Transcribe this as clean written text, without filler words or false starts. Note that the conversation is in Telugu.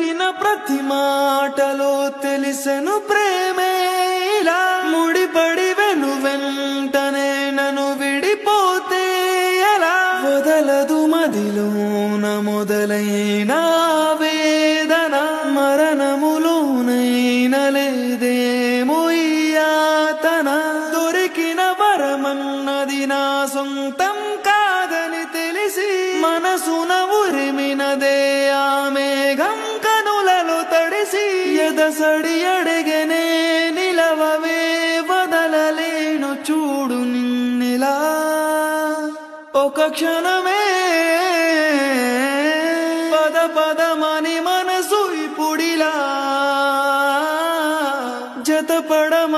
పలికిన ప్రతి మాటలో తెలిసెను ప్రేమే ఇలా ముడిపడి వెంటనే నన్ను విడిపోతే ఎలా వదలదు మదిలోన మొదలైన వేదన మరణములోనైన లేదేమో ఈ యాతన దొరికిన వరమన్నది నా సొంతం కాదని తెలిసి మనసున ఉరిమినదే ఆ మేఘం కనులలో తడిసి ఎదసడి అడిగనే నిలవవే వదలలేను చూడు నిన్నిలా ఒక క్షణమే పద పదమని మనసు ఇప్పుడిలా జతపడమ